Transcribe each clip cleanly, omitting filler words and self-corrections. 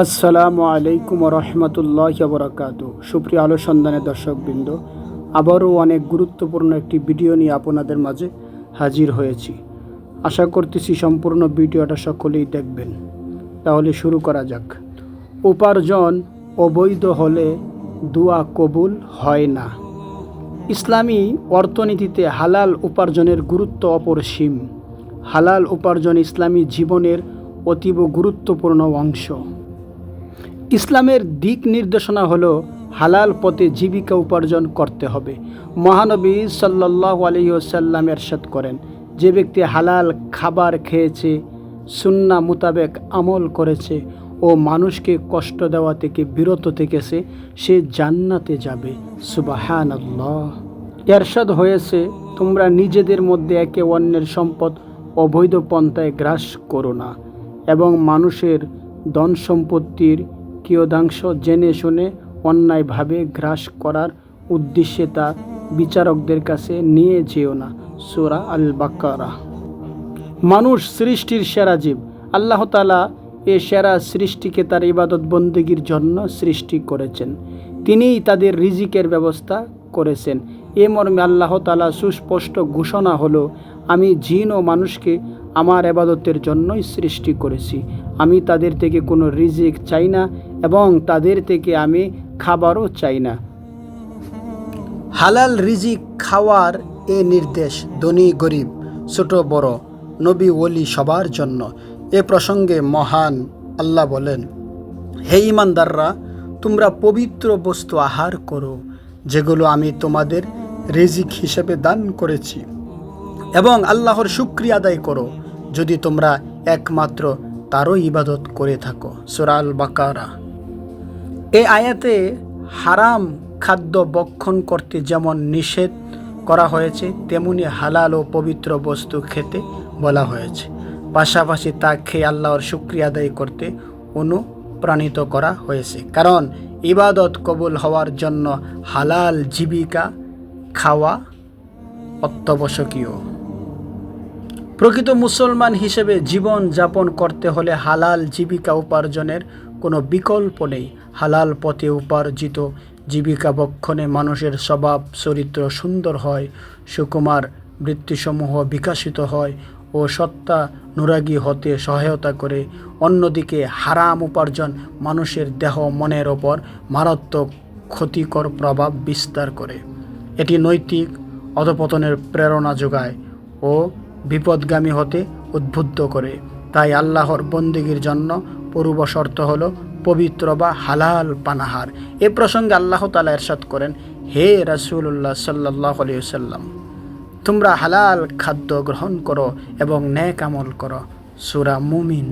আসসালামু আলাইকুম রহমতুল্লাহ বরকাতু। সুপ্রিয় আলো সন্ধানের দর্শকবৃন্দ, আবারও অনেক গুরুত্বপূর্ণ একটি ভিডিও নিয়ে আপনাদের মাঝে হাজির হয়েছি। আশা করতেছি সম্পূর্ণ ভিডিওটা সকলেই দেখবেন। তাহলে শুরু করা যাক। উপার্জন অবৈধ হলে দোয়া কবুল হয় না। ইসলামী অর্থনীতিতে হালাল উপার্জনের গুরুত্ব অপরিসীম। হালাল উপার্জন ইসলামী জীবনের অতীব গুরুত্বপূর্ণ অংশ। ইসলামের দিক নির্দেশনা হলো হালাল পথে জীবিকা উপার্জন করতে হবে। মহানবী সাল্লাল্লাহু আলাইহি ওয়াসাল্লাম ইরশাদ করেন, যে ব্যক্তি হালাল খাবার খেয়েছে, সুন্নাহ মোতাবেক আমল করেছে ও মানুষকে কষ্ট দেওয়া থেকে বিরত থেকেছে, সে জান্নাতে যাবে। সুবহানাল্লাহ। ইরশাদ হয়েছে, তোমরা নিজেদের মধ্যে একে অন্যের সম্পদ অবৈধ পন্থায় গ্রাস করো না এবং মানুষের ধন সম্পত্তির কিয়দাংশ জেনে শুনে অন্যায়ভাবে গ্রাস করার উদ্দেশ্যে তা বিচারকদের কাছে নিয়ে যেও না। সূরা আল বাকারা। মানুষ সৃষ্টির সেরা জীব। আল্লাহ তাআলা এ সেরা সৃষ্টিকে তার ইবাদত বন্দেগীর জন্য সৃষ্টি করেছেন। তিনিই তাদের রিজিকের ব্যবস্থা করেছেন। এ মর্মে আল্লাহ তাআলা সুস্পষ্ট ঘোষণা হলো, আমি জিন ও মানুষকে আমার ইবাদতের জন্যই সৃষ্টি করেছি। আমি তাদের থেকে কোনো রিজিক চাই না এবং তাদের থেকে আমি খাবারও চাই না। হালাল রিজিক খাওয়ার এ নির্দেশ ধনী গরিব, ছোট বড়, নবী ওলি সবার জন্য। এ প্রসঙ্গে মহান আল্লাহ বলেন, হে ঈমানদাররা, তোমরা পবিত্র বস্তু আহার করো যেগুলো আমি তোমাদের রিজিক হিসেবে দান করেছি এবং আল্লাহর শুকরিয়া আদায় করো যদি তোমরা একমাত্র তারও ইবাদত করে থাকো। সূরা আল বাকারা। এই আয়াতে হারাম খাদ্য ভক্ষণ করতে যেমন নিষেধ করা হয়েছে, তেমনি হালাল ও পবিত্র বস্তু খেতে বলা হয়েছে। পাশাপাশি তা খেয়ে আল্লাহর শুকরিয়া আদায় করতে অনুপ্রাণিত করা হয়েছে, কারণ ইবাদত কবুল হওয়ার জন্য হালাল জীবিকা খাওয়া অত্যাবশ্যকীয়। প্রকৃত মুসলমান হিসেবে জীবন যাপন করতে হলে হালাল জীবিকা উপার্জনের কোনো বিকল্প নেই। হালাল পথে উপার্জিত জীবিকা ভক্ষণে মানুষের স্বভাব চরিত্র সুন্দর হয়, সুকুমার বৃত্তিসমূহ বিকশিত হয় ও সত্তা নুরাগী হতে সহায়তা করে। অন্যদিকে হারাম উপার্জন মানুষের দেহ মনের ওপর মারাত্মক ক্ষতিকর প্রভাব বিস্তার করে। এটি নৈতিক অধঃপতনের প্রেরণা যোগায় ও বিপদগামী হতে উদ্বুদ্ধ করে। তাই আল্লাহর বন্দেগীর জন্য পূর্ব শর্ত হলো পবিত্র বা হালাল পানাহার। এ প্রসঙ্গে আল্লাহ তাআলা ইরশাদ করেন, হে রাসূলুল্লাহ সাল্লাল্লাহু আলাইহি ওয়াসাল্লাম, তোমরা হালাল খাদ্য গ্রহণ করো এবং নেক আমল করো। সূরা মুমিন।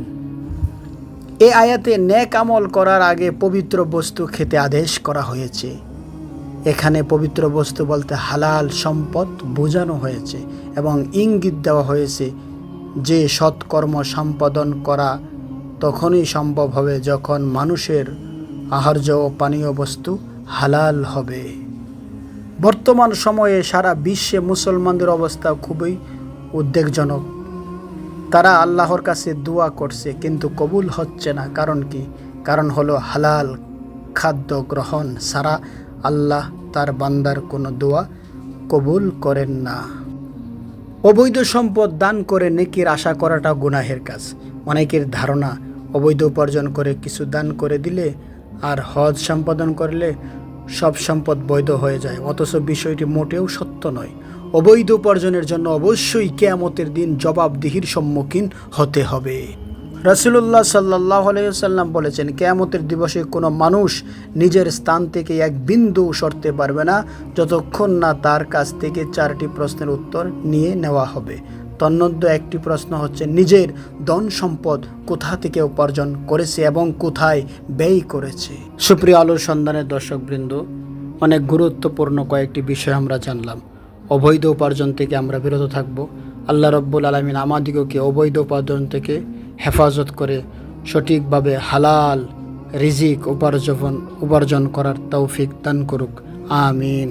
এ আয়াতে নেক আমল করার আগে পবিত্র বস্তু খেতে আদেশ করা হয়েছে। এখানে পবিত্র বস্তু বলতে হালাল সম্পদ বোঝানো হয়েছে এবং ইঙ্গিত দেওয়া হয়েছে যে সৎকর্ম সম্পাদন করা তখনই সম্ভব হবে যখন মানুষের আহার্য ও পানীয় বস্তু হালাল হবে। বর্তমান সময়ে সারা বিশ্বে মুসলমানদের অবস্থা খুবই উদ্বেগজনক। তারা আল্লাহর কাছে দোয়া করছে কিন্তু কবুল হচ্ছে না। কারণ কি? কারণ হলো হালাল খাদ্য গ্রহণ ছাড়া আল্লাহ তার বান্দার কোনো দোয়া কবুল করেন না। অবৈধ সম্পদ দান করে নেকির আশা করাটা গুনাহের কাজ। অনেকের ধারণা অবৈধ উপার্জন করে কিছু দান করে দিলে আর হজ সম্পাদন করলে সব সম্পদ বৈধ হয়ে যায়, অথচ বিষয়টি মোটেও সত্য নয়। অবৈধ উপার্জনের জন্য অবশ্যই কিয়ামতের দিন জবাবদিহির সম্মুখীন হতে হবে। রাসূলুল্লাহ সাল্লাল্লাহু আলাইহি ওয়াসাল্লাম বলেছেন, কিয়ামতের দিবসে কোনো মানুষ নিজের স্থান থেকে এক বিন্দু সরতে পারবে না যতক্ষণ না তার কাছ থেকে 4টি প্রশ্নের উত্তর নিয়ে নেওয়া হবে। তন্মধ্যে একটি প্রশ্ন হচ্ছে নিজের ধন সম্পদ কোথা থেকে উপার্জন করেছে এবং কোথায় ব্যয় করেছে। সুপ্রিয় আলোর সন্ধানের দর্শকবৃন্দ, অনেক গুরুত্বপূর্ণ কয়েকটি বিষয় আমরা জানলাম। অবৈধ উপার্জন থেকে আমরা বিরত থাকব। আল্লাহ রাব্বুল আলামিন আমাদিগকে অবৈধ উপার্জন থেকে হেফাজত করে সঠিকভাবে হালাল রিজিক উপার্জন করার তৌফিক দান করুক। আমিন।